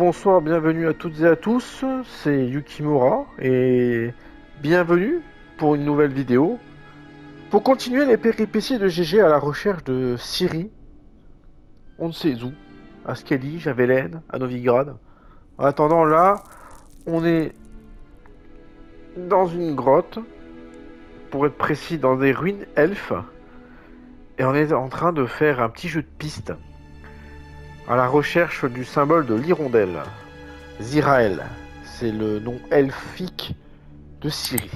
bonsoir, bienvenue à toutes et à tous, c'est Yukimura et bienvenue pour une nouvelle vidéo pour continuer les péripéties de GG à la recherche de Ciri, on ne sait où, à Skellige, à Velen, à Novigrad. En attendant là, on est dans une grotte, pour être précis dans des ruines elfes, et on est en train de faire un petit jeu de piste à la recherche du symbole de l'hirondelle. Zirael, c'est le nom elfique de Ciri.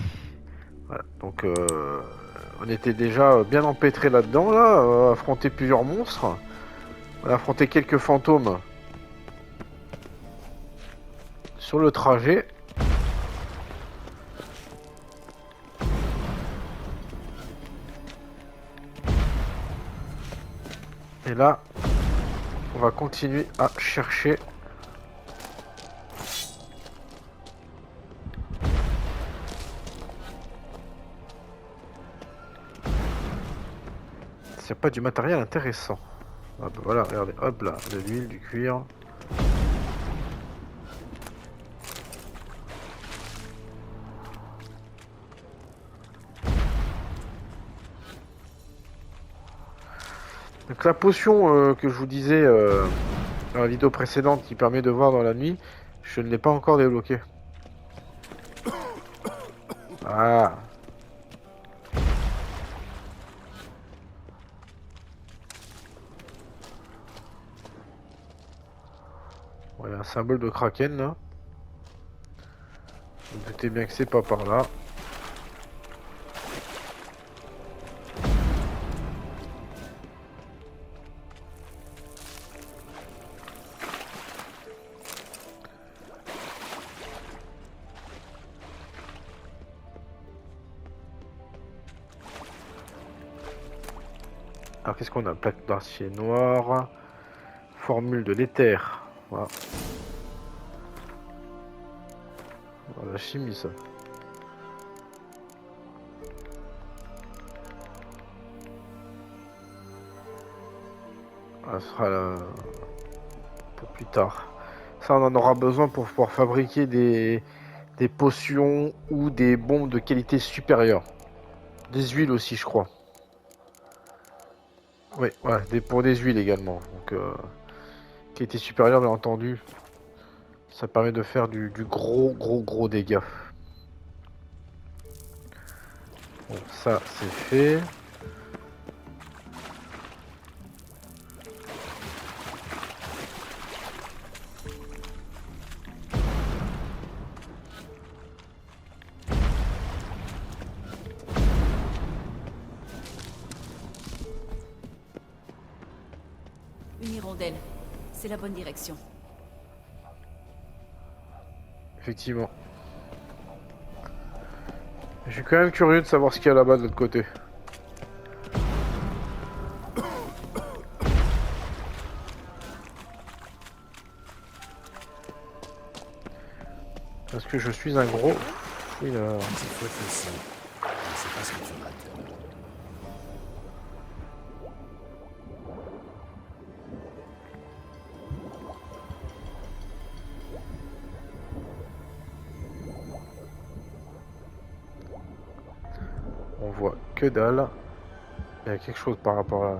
Voilà, donc on était déjà bien empêtré là-dedans, là, affronter plusieurs monstres. On a affronté quelques fantômes sur le trajet. Et là, on va continuer à chercher. S'il n'y a pas du matériel intéressant. Ah bah voilà, regardez, hop là, de l'huile, du cuir. Donc la potion que je vous disais dans la vidéo précédente qui permet de voir dans la nuit, je ne l'ai pas encore débloquée. Ah. Bon, il y a un symbole de Kraken là. Vous vous doutez bien que c'est pas par là. Alors qu'est-ce qu'on a? Plaque d'acier noir. Formule de l'éther. Voilà. Voilà, la chimie ça. Ah, ça sera là pour plus tard. Ça on en aura besoin pour pouvoir fabriquer des potions ou des bombes de qualité supérieure. Des huiles aussi je crois. Oui, ouais, pour des huiles également. Donc qualité supérieure bien entendu. Ça permet de faire du gros dégâts. Bon, ça c'est fait. Une hirondelle. C'est la bonne direction. Effectivement. Je suis quand même curieux de savoir ce qu'il y a là-bas de l'autre côté. Parce que je suis un gros... Oui, là... Cette fois ci, je ne sais pas ce que tu rates. On voit que dalle. Il y a quelque chose par rapport à...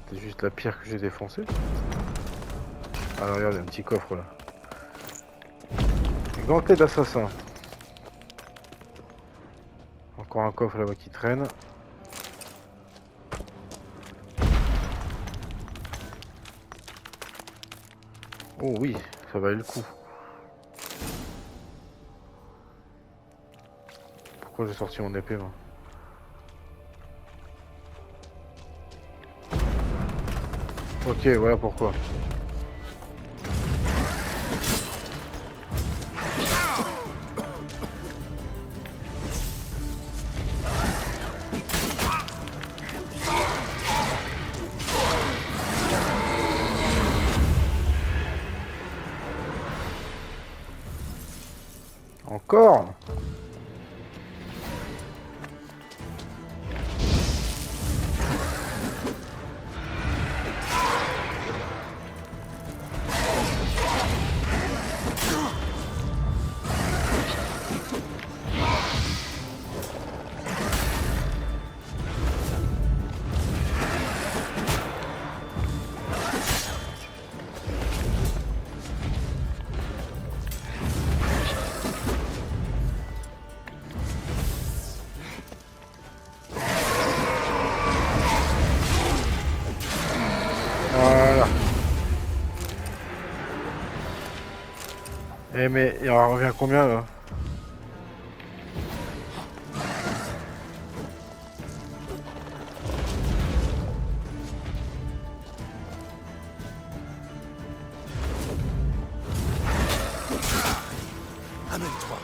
C'était juste la pierre que j'ai défoncée. Ah regarde, il y a un petit coffre là. Ganté d'assassin. Encore un coffre là-bas qui traîne. Oh oui, ça valait le coup. Pourquoi j'ai sorti mon épée moi? Ok, voilà pourquoi. encore. Voilà. Eh mais il en revient combien là? Amène-toi.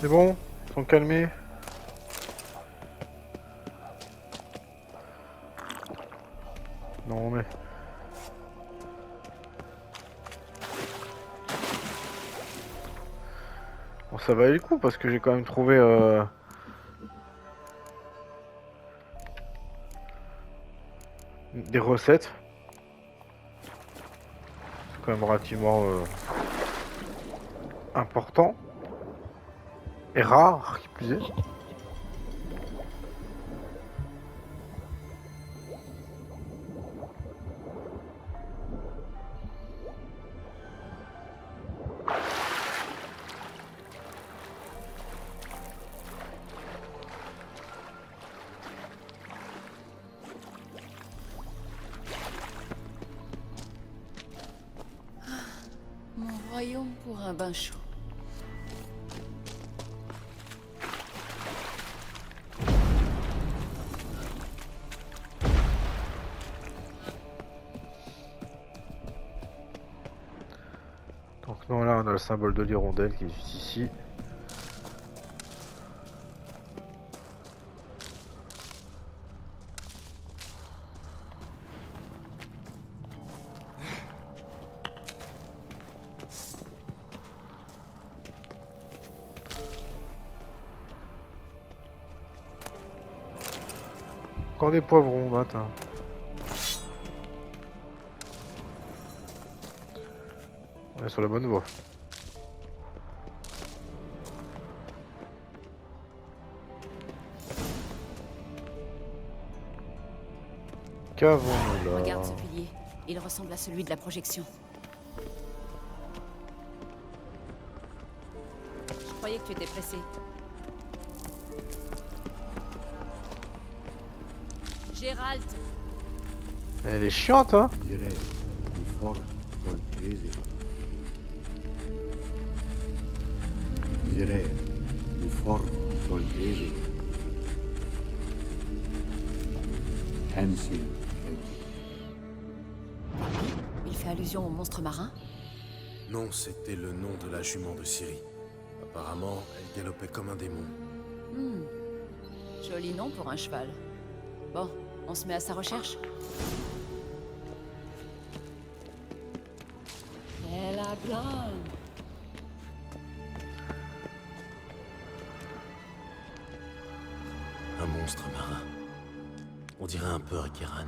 C'est bon? Ils sont calmés? Non mais... Bon ça valait le coup parce que j'ai quand même trouvé des recettes. C'est quand même relativement important. Et rare qui plus est. Mon royaume pour un bain chaud. Donc non, là on a le symbole de l'hirondelle qui est juste ici. Encore des poivrons, attends. On est sur la bonne voie. Qu'avons-nous là? Regarde ce pilier. Il ressemble à celui de la projection. Je croyais que tu étais pressé. Gérald, Elle est chiante, hein? Direi di forte coltesi. Direi di forte coltesi. Hansi. il fait allusion au monstre marin? Non, c'était le nom de la jument de Ciri. Apparemment, elle galopait comme un démon. Joli nom pour un cheval. Bon, on se met à sa recherche? Elle a grande. Un monstre marin. On dirait un peu un Kéran.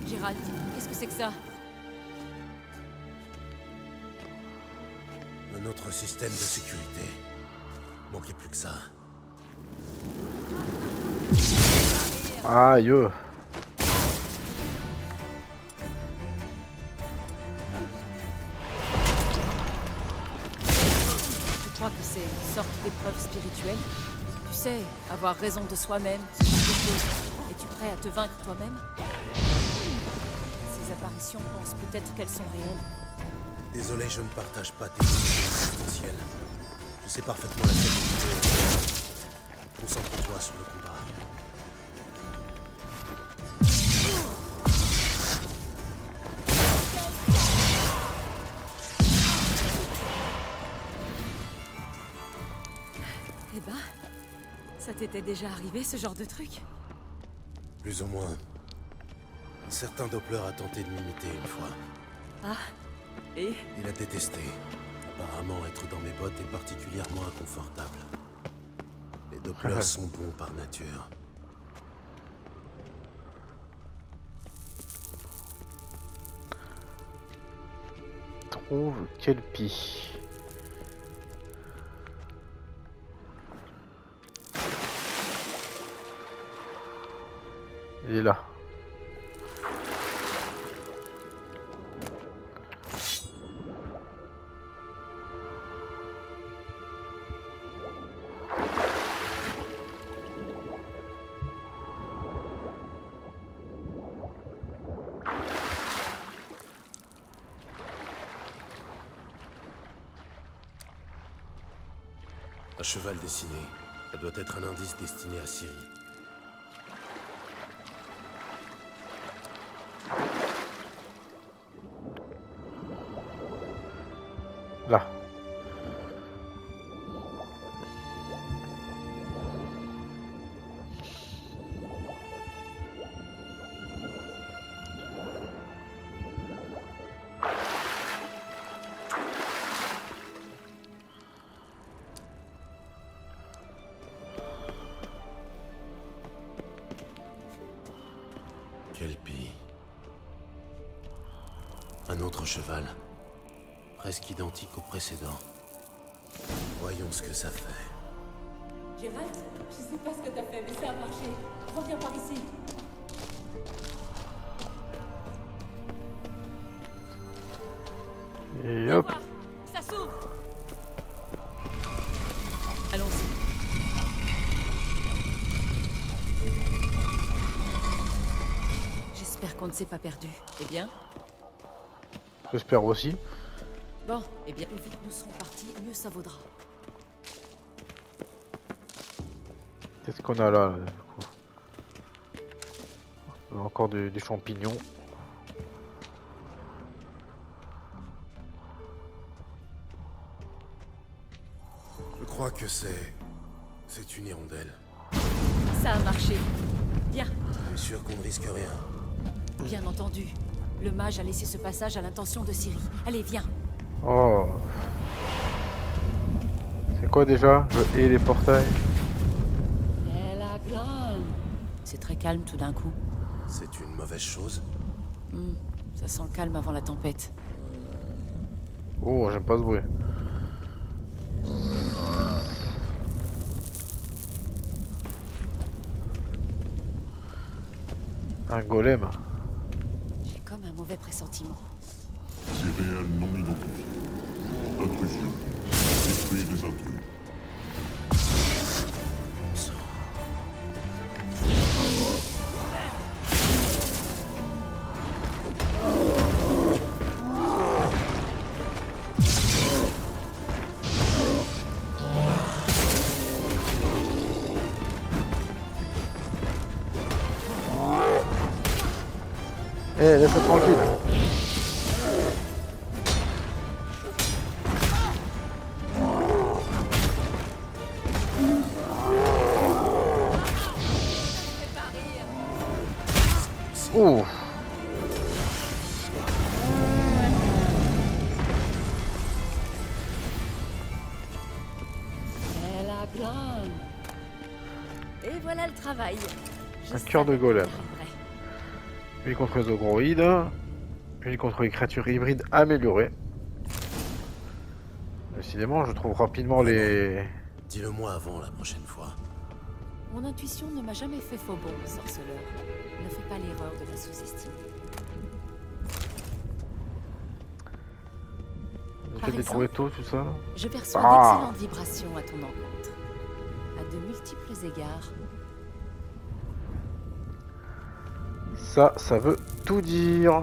Gérald, qu'est-ce que c'est que ça? Un autre système de sécurité. Manquait plus que ça. Aïe. Je crois que c'est une sorte d'épreuve spirituelle. Tu sais, avoir raison de soi-même, c'est quelque chose. Es-tu prêt à te vaincre toi-même? Ces apparitions pensent peut-être qu'elles sont réelles. Désolé, je ne partage pas tes idées existentielles. Je sais parfaitement la vérité. Concentre-toi sur le combat. Ça t'était déjà arrivé, ce genre de truc? Plus ou moins. Un certain Doppler a tenté de m'imiter une fois. Ah, et? Il a détesté. Apparemment, être dans mes bottes est particulièrement inconfortable. Les Dopplers sont bons par nature. Trouve Kelpie. Il est là. Un cheval dessiné. Ça doit être un indice destiné à Ciri. Là. Kelpie. Un autre cheval. Presque identique au précédent. Voyons ce que ça fait. Gérald, je sais pas ce que t'as fait, mais ça a marché. Reviens par ici. Et hop. Ça s'ouvre. Allons-y. J'espère qu'on ne s'est pas perdu. Eh bien? J'espère aussi. Bon, eh bien, plus vite nous serons partis, mieux ça vaudra. Qu'est-ce qu'on a là, du coup? Encore des champignons. Je crois que c'est une hirondelle. Ça a marché. Bien, Je suis sûr qu'on ne risque rien. bien entendu. Le mage a laissé ce passage à l'intention de Ciri. Allez, viens. Oh. C'est quoi déjà? Je hais les portails. C'est très calme tout d'un coup. C'est une mauvaise chose. Ça sent le calme avant la tempête. Oh, j'aime pas ce bruit. Un golem. J'ai comme un mauvais pressentiment. Céréales non identifiées. Intrusion. Détruire des intrus. Bon sang. Eh, laisse-moi tranquille. Ouh. Et voilà le travail. Un cœur de golem. Lui contre les ogroïdes. Lui contre les créatures hybrides améliorées. Décidément, je trouve rapidement les... Dis-le-moi avant la prochaine fois. Mon intuition ne m'a jamais fait faux bon, sorceleur. Ne fais pas l'erreur de la sous-estimer. J'ai fait des trouver tôt, tout ça. Je perçois Ah. d'excellentes vibrations à ton encontre. À de multiples égards. Ça veut tout dire.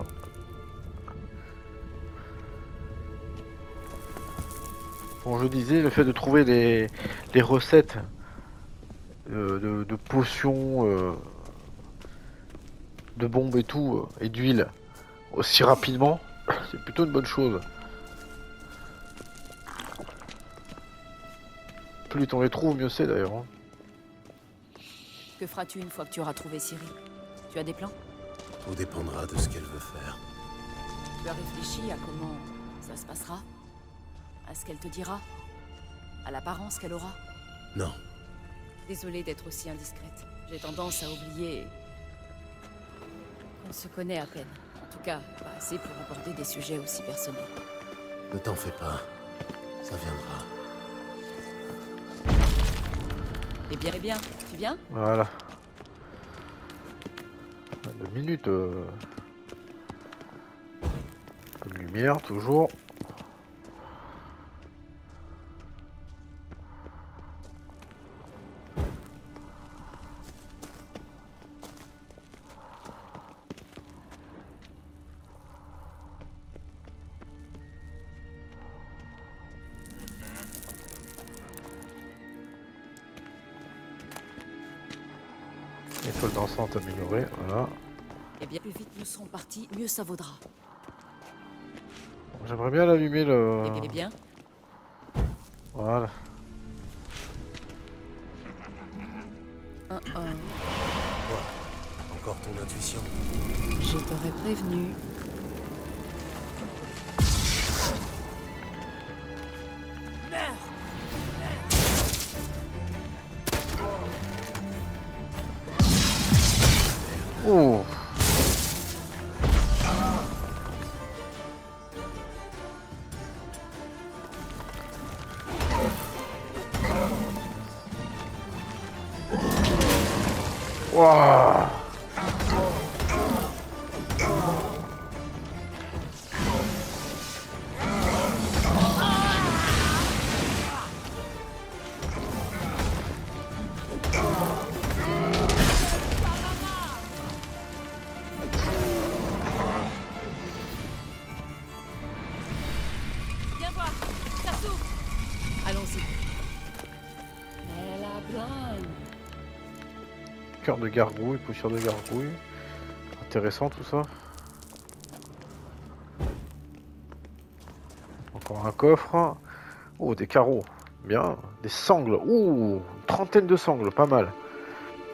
Bon, je disais, le fait de trouver les recettes de potions, de bombes et tout, et d'huile aussi rapidement, c'est plutôt une bonne chose. Plus vite on les trouve, mieux c'est d'ailleurs. Hein. Que feras-tu une fois que tu auras trouvé Ciri? Tu as des plans? Tout dépendra de ce qu'elle veut faire. Tu as réfléchi à comment ça se passera? À ce qu'elle te dira? À l'apparence qu'elle aura? Non, Désolée d'être aussi indiscrète. J'ai tendance à oublier qu'on se connaît à peine. En tout cas, pas assez pour aborder des sujets aussi personnels. ne t'en fais pas. Ça viendra. Eh bien, tu viens? Voilà. 2 minutes. Un peu de lumière, toujours. Étoile dansante améliorée, voilà. Eh bien, plus vite nous serons partis, mieux ça vaudra. J'aimerais bien l'allumer le... Eh bien, Voilà. Quoi? Encore ton intuition? je t'aurais prévenu. Oh. Waouh. Viens voir, ça s'ouvre. Allons-y. Elle a blind. Cœur de gargouille, poussière de gargouille. Intéressant tout ça. Encore un coffre. Oh, des carreaux. Bien. Des sangles. Ouh, une trentaine de sangles, pas mal.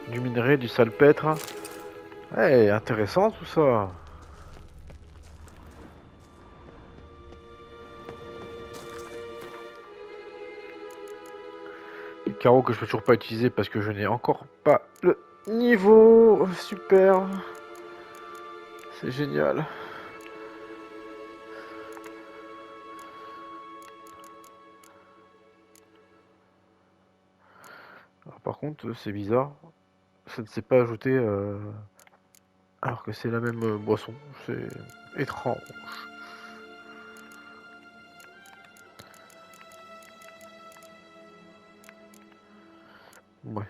Du minerai, du salpêtre. Ouais, intéressant tout ça. Les carreaux que je peux toujours pas utiliser parce que je n'ai encore pas le niveau. Super. C'est génial. Alors, par contre, c'est bizarre. Ça ne s'est pas ajouté alors que c'est la même boisson. C'est étrange. Ouais.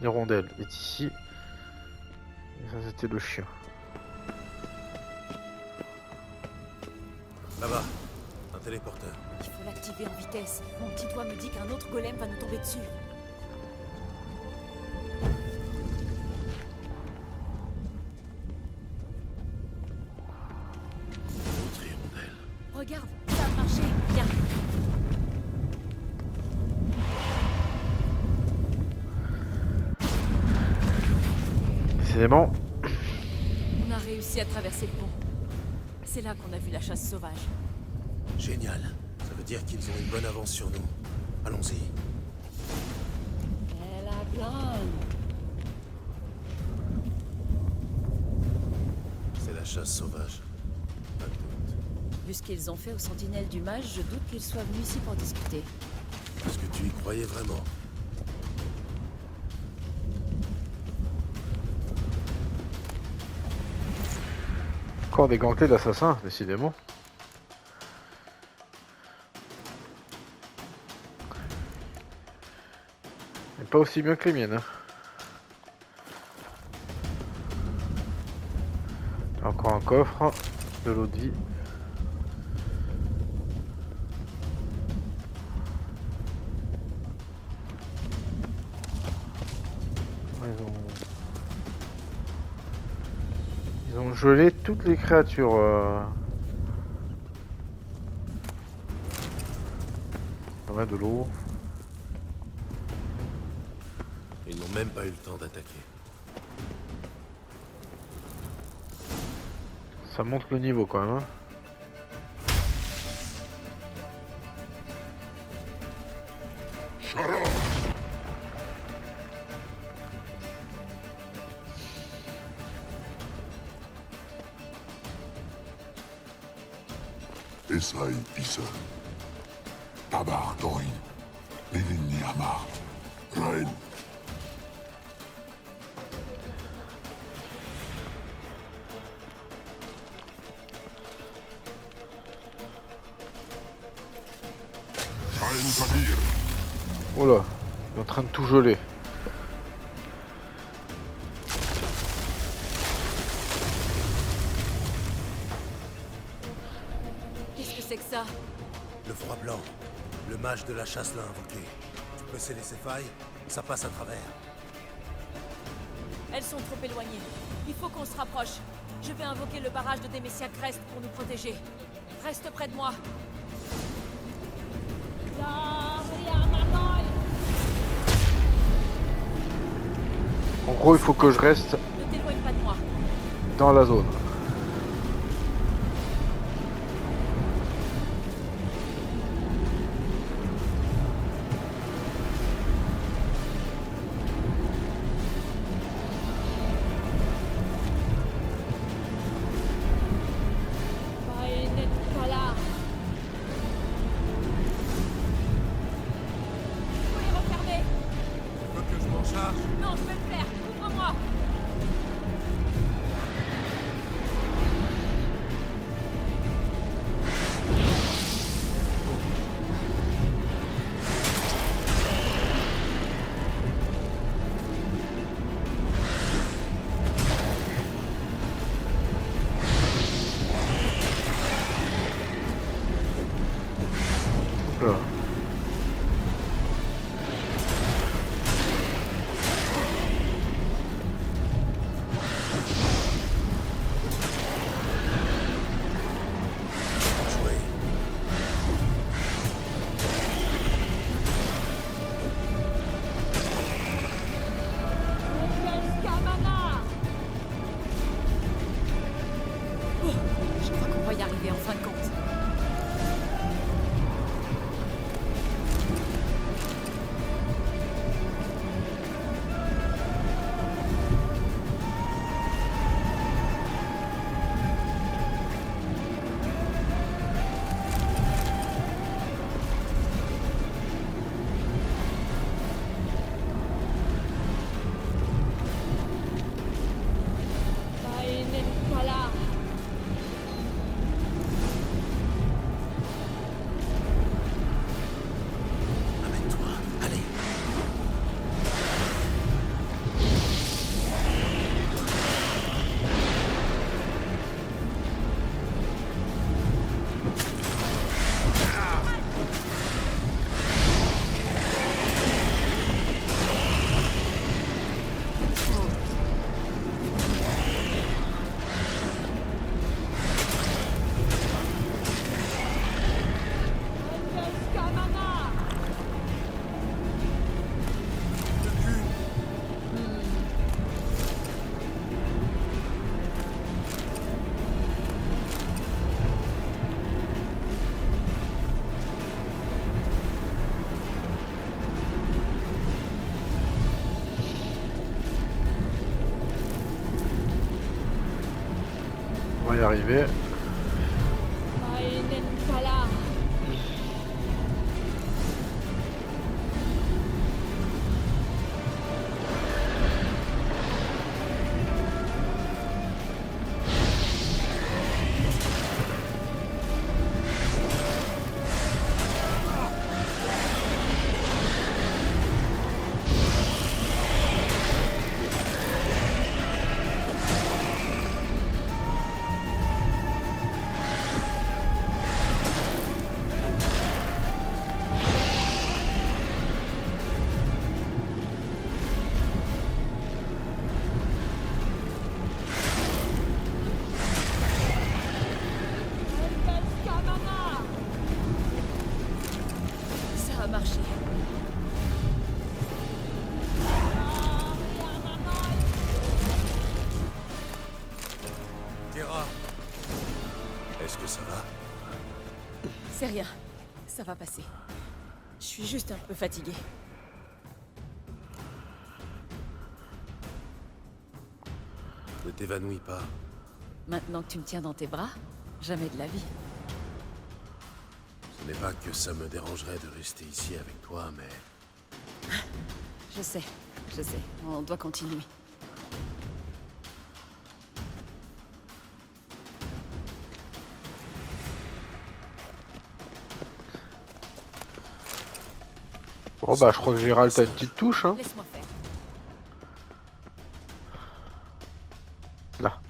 L'hirondelle est ici. Et ça, c'était le chien. Là-bas, un téléporteur. Il faut l'activer en vitesse. Mon petit doigt me dit qu'un autre golem va nous tomber dessus. Autre hirondelle. Regarde, ça a marché. Viens. Décidément, On a réussi à traverser le pont. C'est là qu'on a vu la chasse sauvage. Génial. Ça veut dire qu'ils ont une bonne avance sur nous. Allons-y. Elle a blind. C'est la chasse sauvage. Pas de doute. Vu ce qu'ils ont fait aux sentinelles du mage, je doute qu'ils soient venus ici pour discuter. Est-ce que tu y croyais vraiment? encore des gantelets d'assassin, décidément. Mais pas aussi bien que les miennes. Hein. Encore un coffre, de l'eau de vie. Ils ont geler toutes les créatures. Ouais, de l'eau. Ils n'ont même pas eu le temps d'attaquer. Ça monte le niveau quand même. Hein. Esai Pisa. Tabar Dorin. Elini Amar. Rain. Shaen Kabir. Oh là, il est en train de tout geler. Qu'est-ce que c'est que ça? Le froid blanc. Le mage de la chasse l'a invoqué. Tu peux sceller ses failles, ça passe à travers. Elles sont trop éloignées. Il faut qu'on se rapproche. Je vais invoquer le barrage de Demesia Crest pour nous protéger. Reste près de moi. En gros, il faut que je reste Ne t'éloigne pas de moi. dans la zone. Pas là. Faut les refermer. Tu veux que je m'en charge? Non, je vais le faire. Ouvre-moi. Là. Jouer. Je crois qu'on va y arriver en fin de compte. Pas là. Amène-toi, allez. On va y arriver. Pas là. marché. Terra, est-ce que ça va? C'est rien. Ça va passer. Je suis juste un peu fatiguée. Ne t'évanouis pas. Maintenant que tu me tiens dans tes bras, jamais de la vie. Ce n'est pas que ça me dérangerait de rester ici avec toi, mais... Je sais. On doit continuer. Bon bah je crois que Gérald a une petite touche hein. Laisse-moi faire. Là.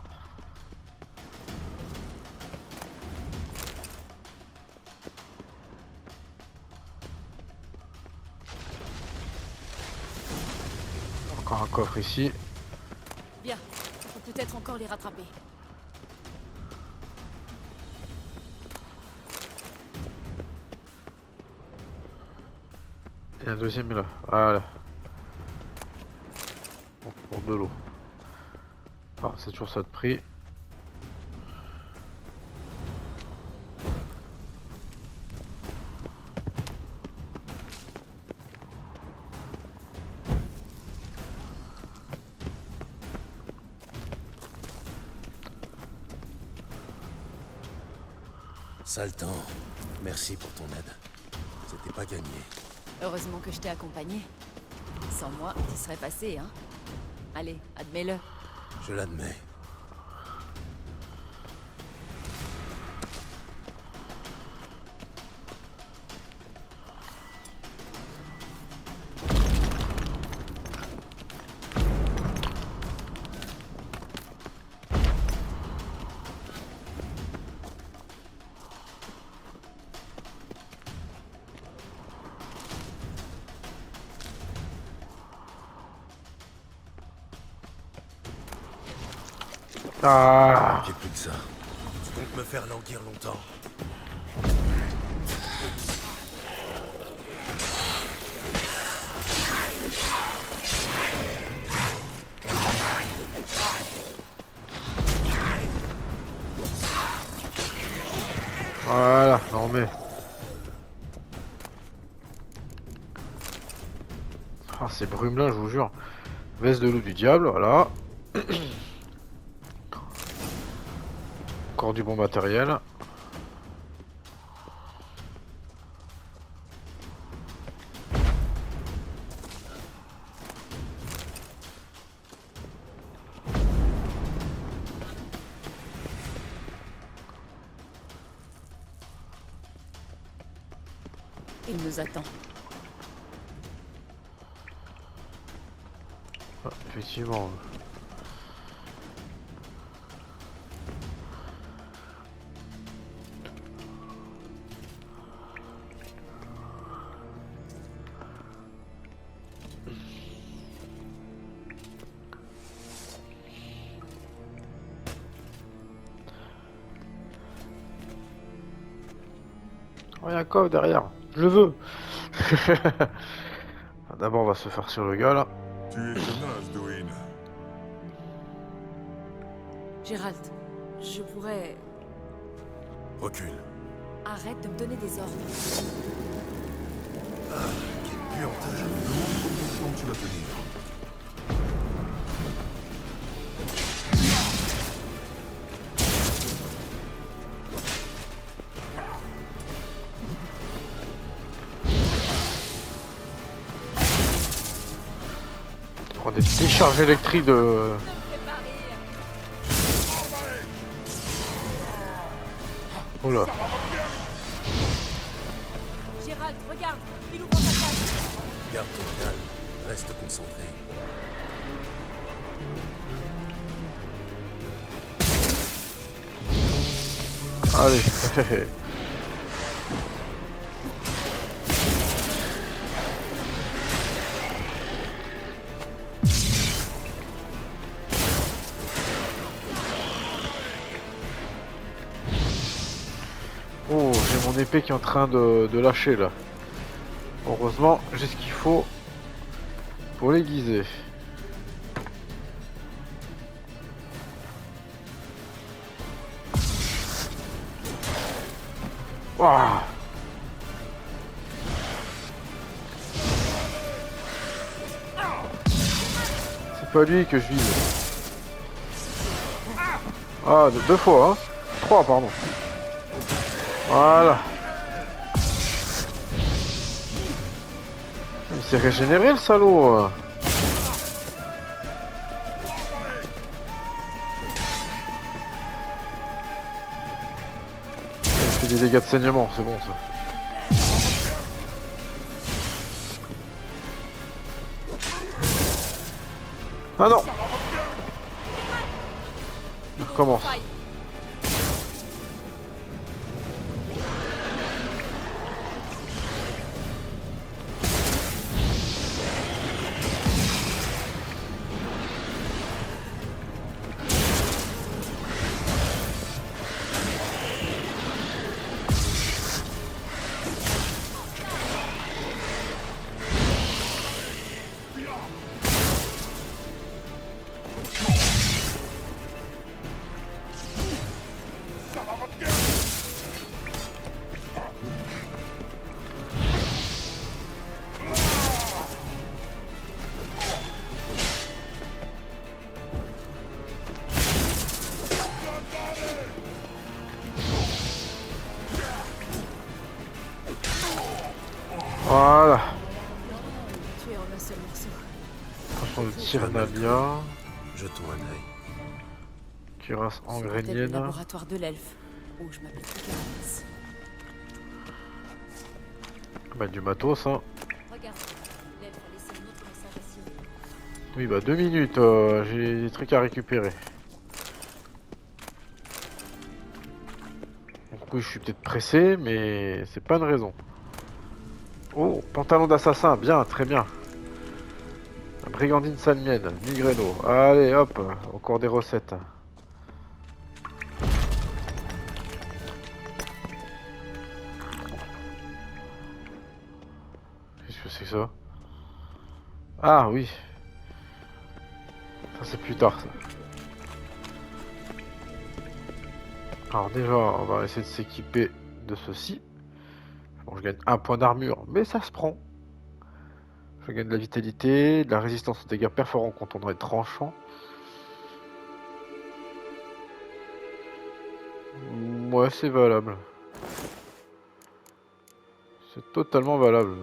Encore un coffre ici. Bien. On peut peut-être encore les rattraper. Et un deuxième là. Voilà. Bon, pour de l'eau. Ah, c'est toujours ça de prix. Sale temps. Merci pour ton aide. C'était pas gagné. Heureusement que je t'ai accompagné. Sans moi, tu serais passé, hein. Allez, admets-le. Je l'admets. Ah, J'ai plus que ça. Tu comptes me faire languir longtemps? voilà, non mais. Ah, ces brumes là, je vous jure. Veste de loup du diable, voilà. Encore du bon matériel. Il nous attend. Ah, effectivement. Oh, il y a un coffre derrière. Je le veux. D'abord, on va se faire sur le gars là. Tu es tenace, Doin. Gérald, je pourrais... Recule. Arrête de me donner des ordres. Quelle puanteur. Comment tu vas tenir? On a des décharges électriques de... Oh là. Gérald, regarde, il ouvre sa cage. Garde ton calme. Reste concentré. Allez. Oh, j'ai mon épée qui est en train de lâcher là. Heureusement, j'ai ce qu'il faut pour l'aiguiser. Waouh! C'est pas lui que je vise. Ah, deux fois, hein? Trois, pardon. Voilà. Il s'est régénéré, le salaud. Il fait des dégâts de saignement, c'est bon ça. Ah non! Il recommence. Voilà. Tué en un seul morceau. Attention de Tyrnalia. Jetons un œil. Cuirasse C'est peut-être le engrénienne. laboratoire de l'elfe, où je m'appelle Tiganis. Bah du matos hein. Regarde, l'elfe a laissé un autre message à Ciri. Oui bah 2 minutes, j'ai des trucs à récupérer. Donc oui je suis peut-être pressé mais c'est pas une raison. Oh, pantalon d'assassin, bien, très bien. Brigandine salmienne, migreno. Allez hop, encore des recettes. Qu'est-ce que c'est que ça? Ah oui. Ça c'est plus tard ça. Alors déjà, on va essayer de s'équiper de ceci. Bon, je gagne 1 point d'armure, mais ça se prend. Je gagne de la vitalité, de la résistance aux dégâts perforants quand on est tranchant. Ouais, c'est valable. C'est totalement valable.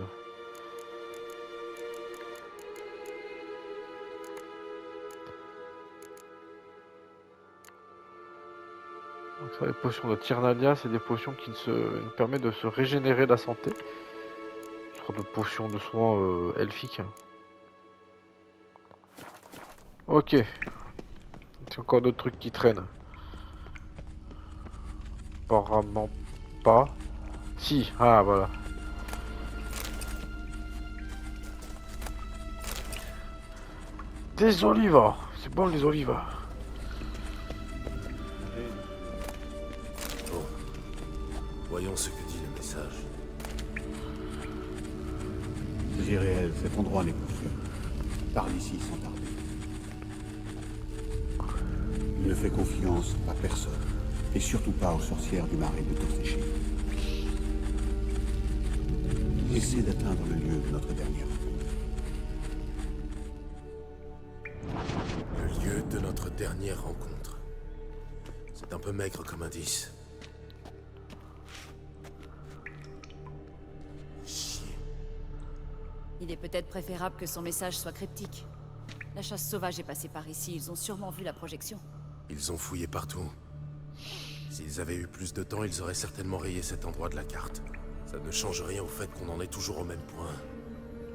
Donc ça, les potions de Tyrnalia, c'est des potions qui nous permettent de se régénérer la santé. Une sorte de potion de soins elfique. Ok. Il y a encore d'autres trucs qui traînent. Apparemment pas. Si, ah voilà. Des olives. C'est bon les olives. Bon. Voyons ce que dit le message. C'est irréel, cet endroit n'est pas sûr. Par ici sans tarder. Il ne fait confiance à personne. Et surtout pas aux sorcières du marais de Torséché. Essaie d'atteindre le lieu de notre dernière rencontre. Le lieu de notre dernière rencontre. C'est un peu maigre comme indice. Chier. Il est peut-être préférable que son message soit cryptique. La chasse sauvage est passée par ici, ils ont sûrement vu la projection. Ils ont fouillé partout. S'ils avaient eu plus de temps, ils auraient certainement rayé cet endroit de la carte. Ça ne change rien au fait qu'on en est toujours au même point.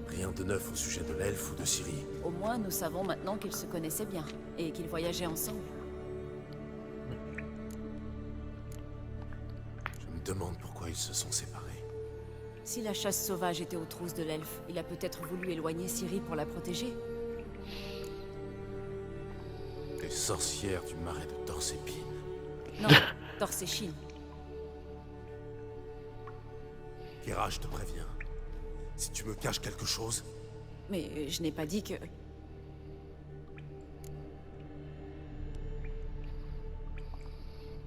Rien de neuf au sujet de l'elfe ou de Ciri. Au moins, nous savons maintenant qu'ils se connaissaient bien, et qu'ils voyageaient ensemble. Je me demande pourquoi ils se sont séparés. Si la chasse sauvage était aux trousses de l'elfe, il a peut-être voulu éloigner Ciri pour la protéger. Les sorcières du marais de Torsépine. Non, Torséchine. Kira, je te préviens. Si tu me caches quelque chose, Mais je n'ai pas dit que...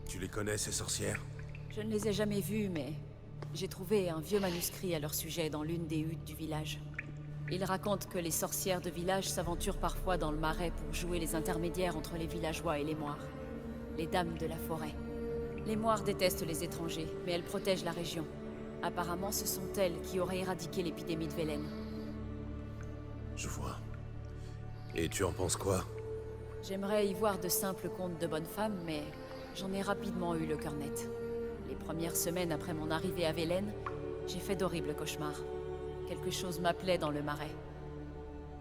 tu les connais, ces sorcières? Je ne les ai jamais vues, mais... J'ai trouvé un vieux manuscrit à leur sujet dans l'une des huttes du village. Ils racontent que les sorcières de village s'aventurent parfois dans le marais pour jouer les intermédiaires entre les villageois et les moires. Les dames de la forêt. Les moires détestent les étrangers, mais elles protègent la région. Apparemment, ce sont elles qui auraient éradiqué l'épidémie de Velen. Je vois. Et tu en penses quoi? J'aimerais y voir de simples contes de bonnes femmes, mais j'en ai rapidement eu le cœur net. Les premières semaines après mon arrivée à Velen, j'ai fait d'horribles cauchemars. Quelque chose m'appelait dans le marais.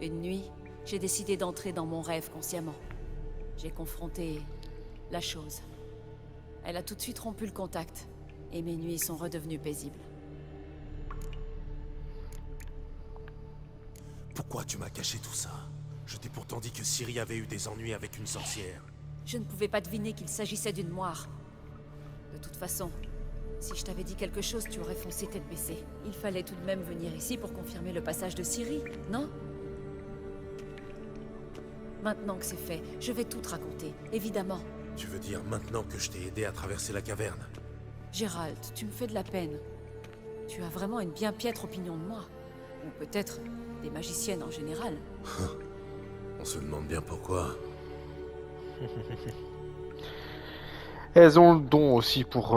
Une nuit, j'ai décidé d'entrer dans mon rêve consciemment. J'ai confronté la chose. Elle a tout de suite rompu le contact, et mes nuits sont redevenues paisibles. Pourquoi tu m'as caché tout ça? Je t'ai pourtant dit que Ciri avait eu des ennuis avec une sorcière. Je ne pouvais pas deviner qu'il s'agissait d'une moire. De toute façon, si je t'avais dit quelque chose, tu aurais foncé tête baissée. Il fallait tout de même venir ici pour confirmer le passage de Ciri, non? Maintenant que c'est fait, je vais tout te raconter, évidemment. Tu veux dire maintenant que je t'ai aidé à traverser la caverne? Gérald, tu me fais de la peine. Tu as vraiment une bien piètre opinion de moi. Ou peut-être des magiciennes en général. On se demande bien pourquoi. Elles ont le don aussi pour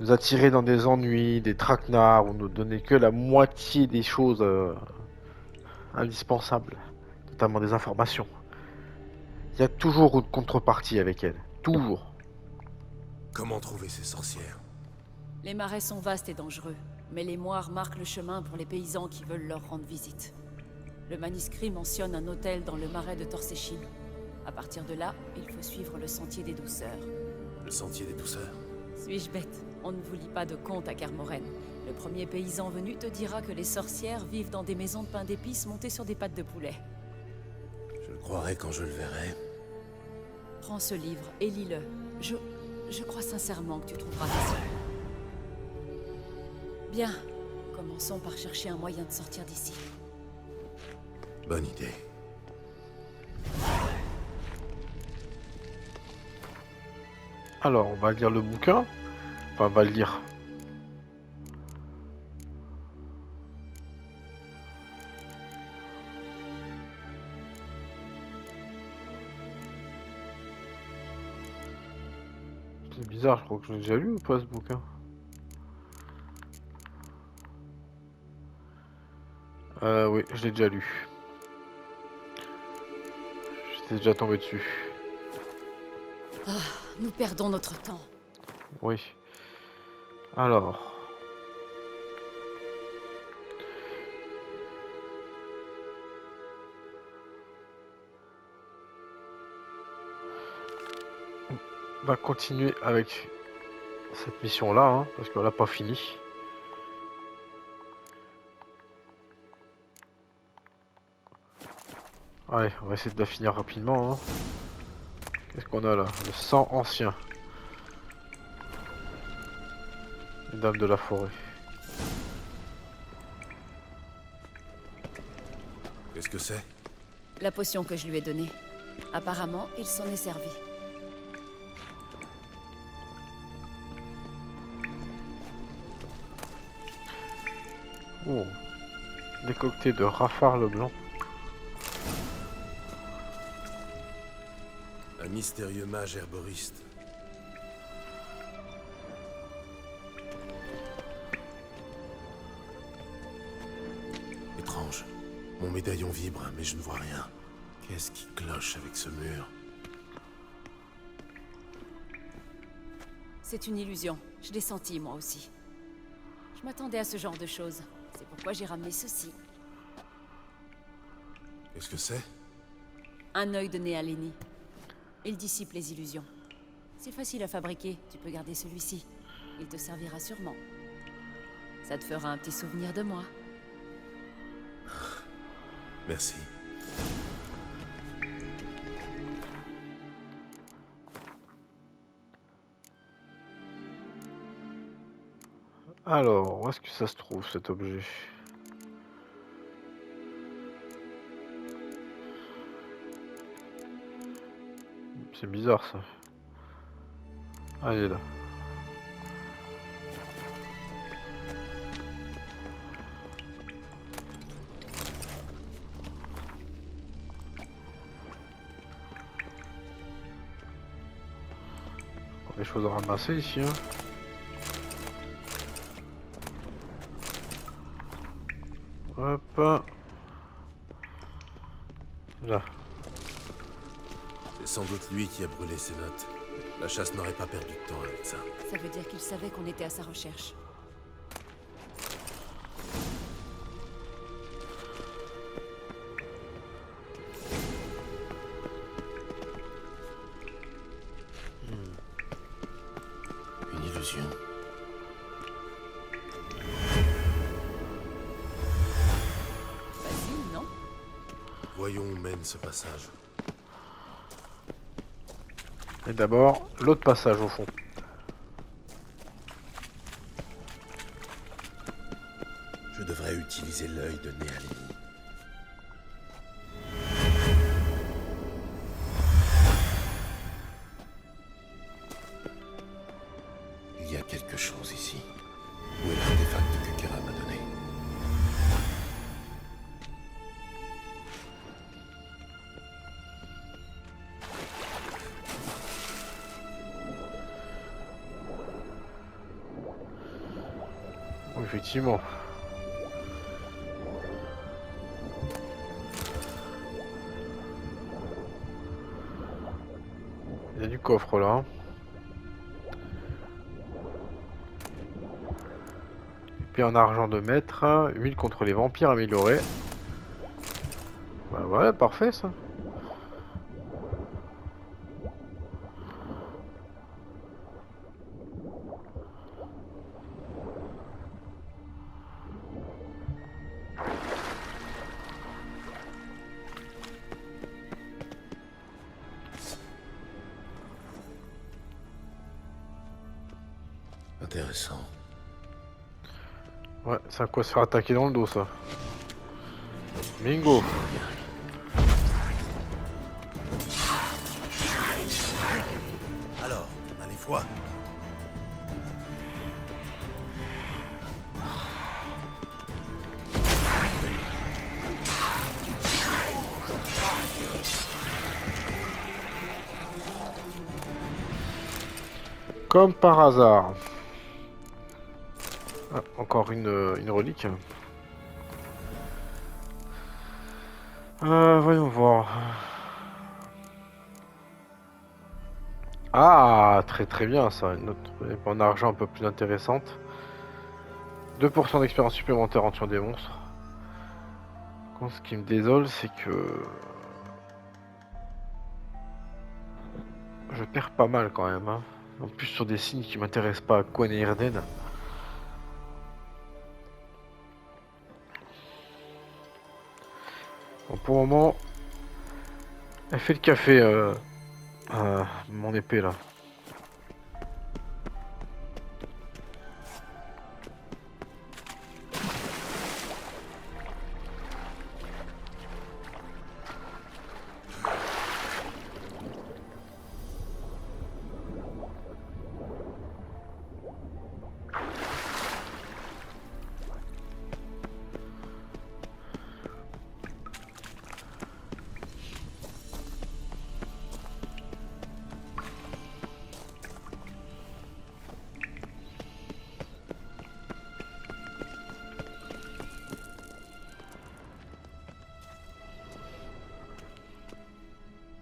nous attirer dans des ennuis, des traquenards, ou nous donner que la moitié des choses indispensables, notamment des informations. Il y a toujours une contrepartie avec elles. Toujours. Comment trouver ces sorcières? Les marais sont vastes et dangereux, mais les moires marquent le chemin pour les paysans qui veulent leur rendre visite. Le manuscrit mentionne un hôtel dans le marais de Torsechin. À partir de là, il faut suivre le sentier des douceurs. Le sentier des douceurs? Suis-je bête? On ne vous lit pas de contes à Kermoren. Le premier paysan venu te dira que les sorcières vivent dans des maisons de pain d'épices montées sur des pattes de poulet. Je le croirai quand je le verrai. Prends ce livre et lis-le. Je crois sincèrement que tu trouveras facile. Bien, commençons par chercher un moyen de sortir d'ici. Bonne idée. Alors, on va lire le bouquin. Enfin, on va le lire. C'est bizarre, je crois que je l'ai déjà lu ou pas ce bouquin? Oui, je l'ai déjà lu. J'étais déjà tombé dessus. Nous perdons notre temps. Oui. Alors. On va continuer avec cette mission-là, hein, parce qu'on l'a pas fini. Allez, on va essayer de la finir rapidement. Hein. Qu'est-ce qu'on a là? Le sang ancien. Les dames de la forêt. Qu'est-ce que c'est? La potion que je lui ai donnée. Apparemment, il s'en est servi. Oh. Décocté de Rafar le Blanc. Un mystérieux mage herboriste. Étrange. Mon médaillon vibre, mais je ne vois rien. Qu'est-ce qui cloche avec ce mur? C'est une illusion. Je l'ai senti, moi aussi. Je m'attendais à ce genre de choses. C'est pourquoi j'ai ramené ceci. Qu'est-ce que c'est? Un œil de Néalénie. Il dissipe les illusions. C'est facile à fabriquer. Tu peux garder celui-ci. Il te servira sûrement. Ça te fera un petit souvenir de moi. Merci. Alors, où est-ce que ça se trouve cet objet? C'est bizarre ça. Ah, il est là. Des choses à ramasser ici. Hein. Hop. Là. C'est sans doute lui qui a brûlé ses notes. La chasse n'aurait pas perdu de temps avec ça. Ça veut dire qu'il savait qu'on était à sa recherche. Une illusion. Facile, non? Voyons où mène ce passage. Et d'abord, l'autre passage au fond. Je devrais utiliser l'œil de Néalénie. Il y a quelque chose ici. Où est l'artefact que Kara m'a donné? Oui, effectivement. Il y a du coffre là. Puis en argent de maître, huile contre les vampires améliorée. Bah voilà, parfait ça. Intéressant. Ouais, c'est à quoi se faire attaquer dans le dos ça. Bingo. Alors, on a les fois. Comme par hasard. Ah, encore une relique. Voyons voir. Ah, très très bien ça. Une autre en argent un peu plus intéressante. 2% d'expérience supplémentaire en tuant des monstres. Par contre, ce qui me désole, c'est que je perds pas mal quand même. Hein. En plus sur des signes qui m'intéressent pas à Gwen et Irden. Bon, pour le moment, elle fait le café, mon épée là.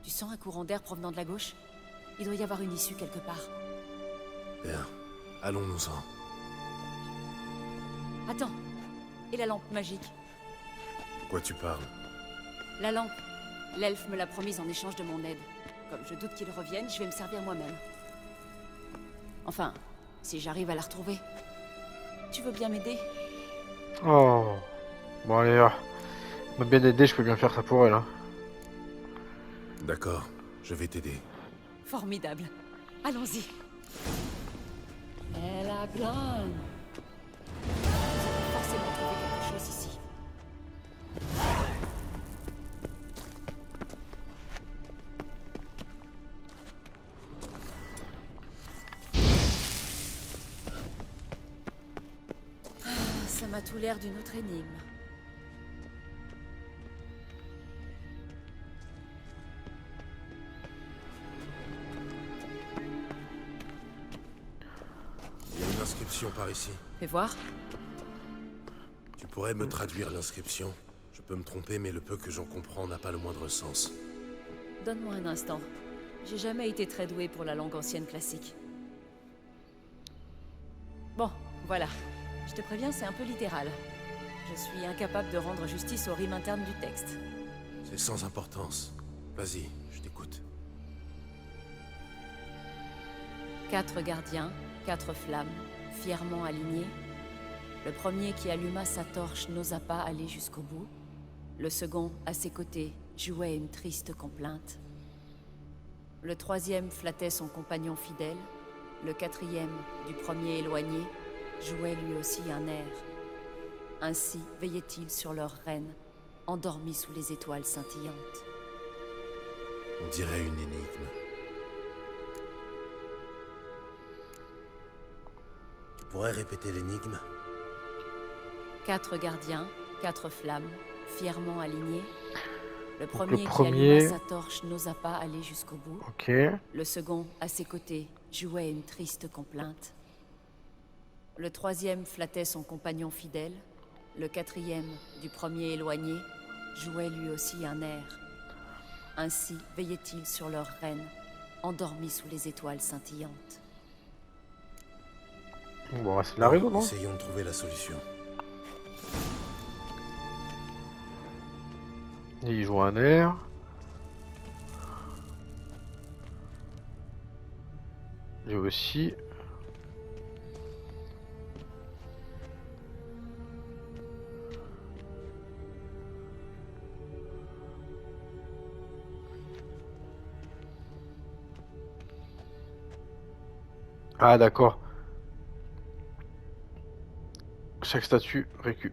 Tu sens un courant d'air provenant de la gauche? Il doit y avoir une issue quelque part. Bien, allons-nous-en. Attends. Et la lampe magique? De quoi tu parles? La lampe. L'elfe me l'a promise en échange de mon aide. Comme je doute qu'il revienne, je vais me servir moi-même. Enfin, si j'arrive à la retrouver. Tu veux bien m'aider? Oh. Bon allez, m'a bien aidé, je peux bien faire ça pour elle. Hein. D'accord, je vais t'aider. Formidable. Allons-y. Elle a Glan. Vous allez forcément trouver quelque chose ici. m'a tout l'air d'une autre énigme. Il y a une inscription par ici. Fais voir. Tu pourrais me traduire l'inscription? Je peux me tromper, mais le peu que j'en comprends n'a pas le moindre sens. Donne-moi un instant. J'ai jamais été très douée pour la langue ancienne classique. Bon, voilà. Je te préviens, c'est un peu littéral. Je suis incapable de rendre justice aux rimes internes du texte. C'est sans importance. Vas-y, je t'écoute. 4 gardiens, 4 flammes, fièrement alignés. Le premier qui alluma sa torche n'osa pas aller jusqu'au bout. Le second, à ses côtés, jouait une triste complainte. Le troisième flattait son compagnon fidèle. Le quatrième, du premier éloigné, jouait lui aussi un air. Ainsi veillaient-ils sur leur reine, endormis sous les étoiles scintillantes. On dirait une énigme. Tu pourrais répéter l'énigme? 4 gardiens, 4 flammes, fièrement alignés. Le Donc premier, le qui premier- alluma sa torche n'osa pas aller jusqu'au bout. Ok. Le second, à ses côtés, jouait une triste complainte. Le troisième flattait son compagnon fidèle. Le quatrième, du premier éloigné, jouait lui aussi un air. Ainsi veillaient-ils sur leur reine, endormis sous les étoiles scintillantes. Bon, c'est la raison, non? Essayons de trouver la solution. Il joue un air. Lui aussi. Ah d'accord. Chaque statue récup.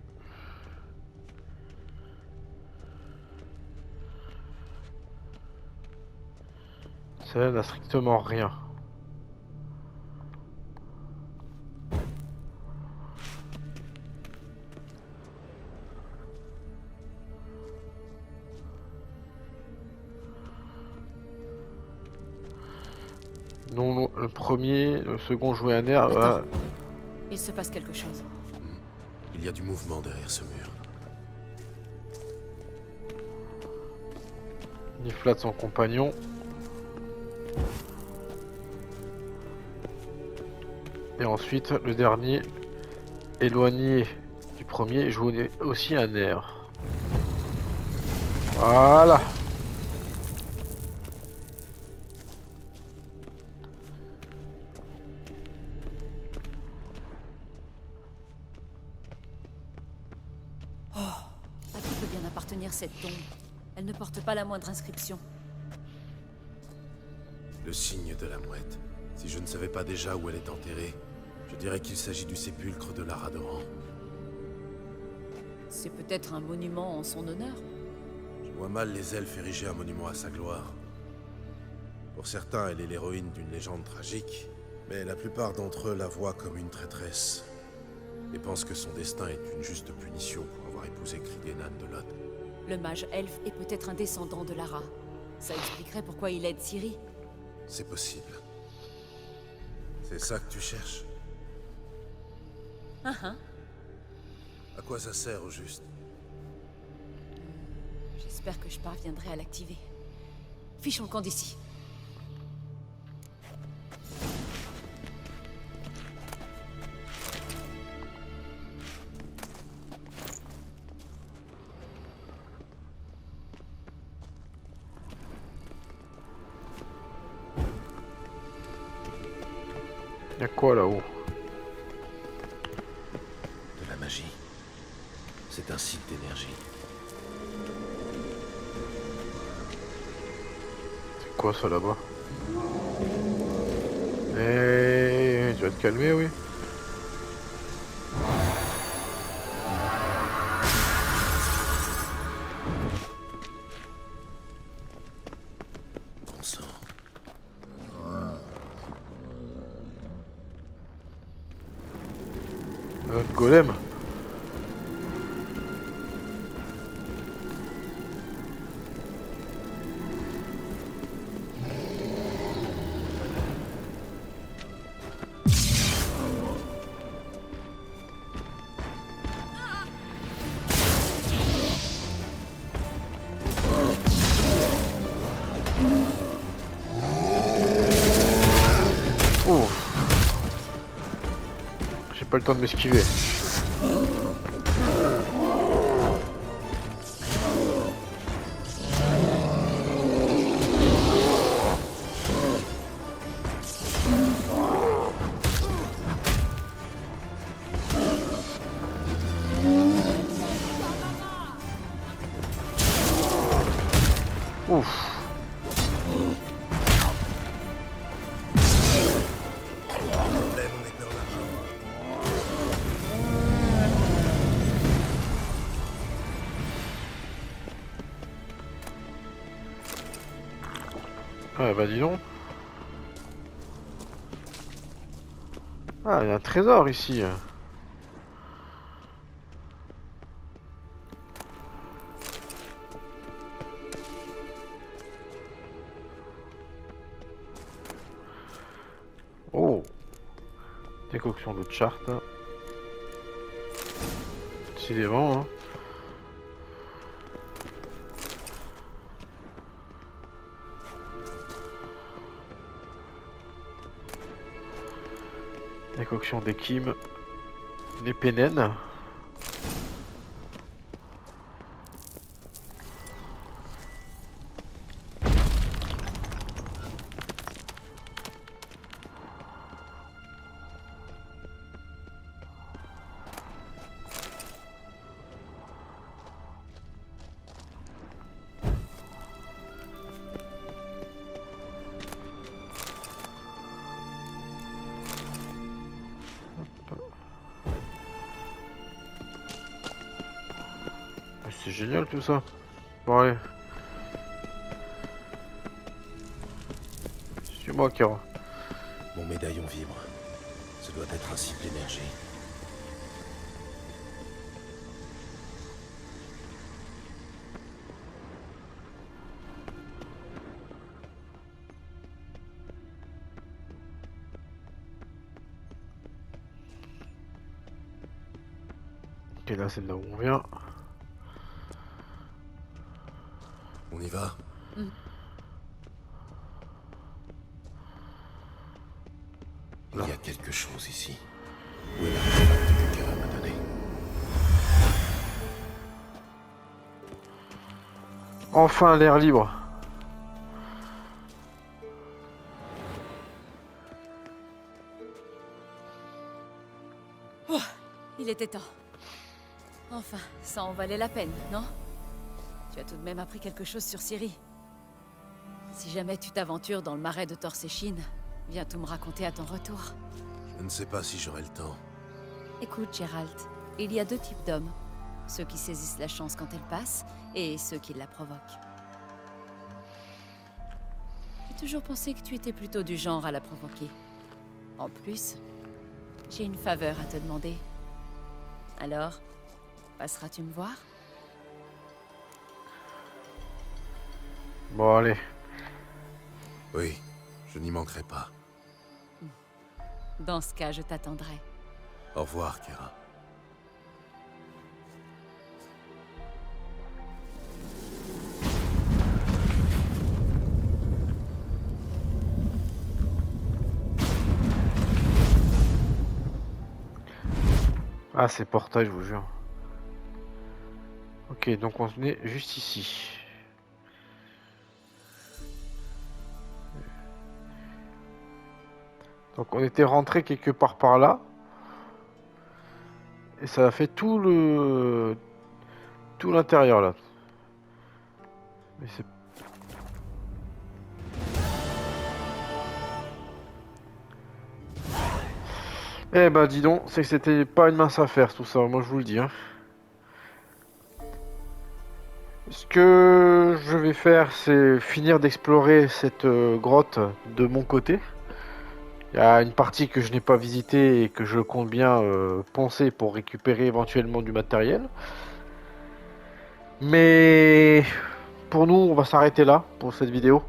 Ça n'a strictement rien. Non, non, le premier, le second jouait un air. Attends. Il se passe quelque chose. Il y a du mouvement derrière ce mur. Il flatte son compagnon. Et ensuite, le dernier, éloigné du premier, joue aussi un air. Voilà. À qui peut bien appartenir cette tombe? Elle ne porte pas la moindre inscription. Le signe de la mouette. Si je ne savais pas déjà où elle est enterrée, je dirais qu'il s'agit du sépulcre de Lara Doran. C'est peut-être un monument en son honneur? Je vois mal les elfes ériger un monument à sa gloire. Pour certains, elle est l'héroïne d'une légende tragique, mais la plupart d'entre eux la voient comme une traîtresse et pensent que son destin est une juste punition pour avoir épousé Cridenan de Lod. Le mage elfe est peut-être un descendant de Lara. Ça expliquerait pourquoi il aide Ciri. C'est possible. C'est ça que tu cherches? Ah. À quoi ça sert au juste? J'espère que je parviendrai à l'activer. Fichons le camp d'ici. Y'a quoi là-haut? De la magie. C'est un site d'énergie. C'est quoi ça là-bas? Eh, tu vas te calmer, oui. Bon sang. Golem. pas le temps de m'esquiver. Ouf. Ah bah dis donc. Ah, il y a un trésor ici. Oh. Décoction de charte. Décidément, hein. Décoction d'équime. Des pénènes. C'est génial tout ça. Bon allez. Suis-moi, Kira. Mon médaillon vibre. Ce doit être un cycle d'énergie. Ok, là c'est de là où on vient. On y va? Il y a quelque chose ici. Où est l'artefact que Kara m'a donné? Enfin l'air libre. Il était temps. Enfin, ça en valait la peine, non? Tu as tout de même appris quelque chose sur Ciri. Si jamais tu t'aventures dans le marais de Torsechin, viens tout me raconter à ton retour. Je ne sais pas si j'aurai le temps. Écoute, Geralt, il y a deux types d'hommes. Ceux qui saisissent la chance quand elle passe, et ceux qui la provoquent. J'ai toujours pensé que tu étais plutôt du genre à la provoquer. En plus, j'ai une faveur à te demander. Alors, passeras-tu me voir? Bon allez. Oui, je n'y manquerai pas. Dans ce cas, je t'attendrai. Au revoir, Kara. Ah c'est portail, je vous jure. Ok, donc on est juste ici. Donc on était rentré quelque part par là. Et ça a fait tout l'intérieur là. Mais c'est... Eh ben dis donc, c'est que c'était pas une mince affaire tout ça, moi je vous le dis. Hein. Ce que je vais faire, c'est finir d'explorer cette grotte de mon côté. Il y a une partie que je n'ai pas visitée et que je compte bien poncer pour récupérer éventuellement du matériel. Mais pour nous, on va s'arrêter là pour cette vidéo.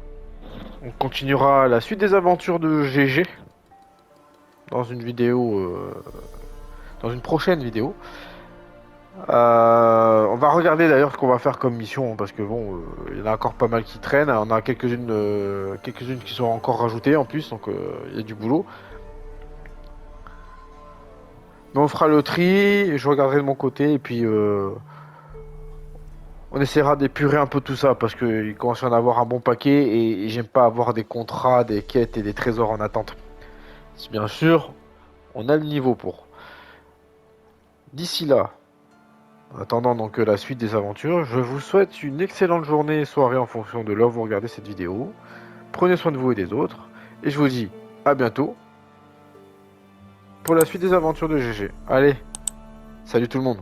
On continuera la suite des aventures de GG dans une vidéo, dans une prochaine vidéo. On va regarder d'ailleurs ce qu'on va faire comme mission parce que bon, il y en a encore pas mal qui traînent. On a quelques-unes qui sont encore rajoutées en plus, donc il y a du boulot. Mais on fera le tri, je regarderai de mon côté, et puis on essaiera d'épurer un peu tout ça, parce qu'il commence à en avoir un bon paquet, et j'aime pas avoir des contrats, des quêtes et des trésors en attente. Si bien sûr, on a le niveau pour. D'ici là, en attendant donc la suite des aventures, je vous souhaite une excellente journée et soirée en fonction de l'heure où vous regardez cette vidéo. Prenez soin de vous et des autres, et je vous dis à bientôt pour la suite des aventures de GG. Allez, salut tout le monde.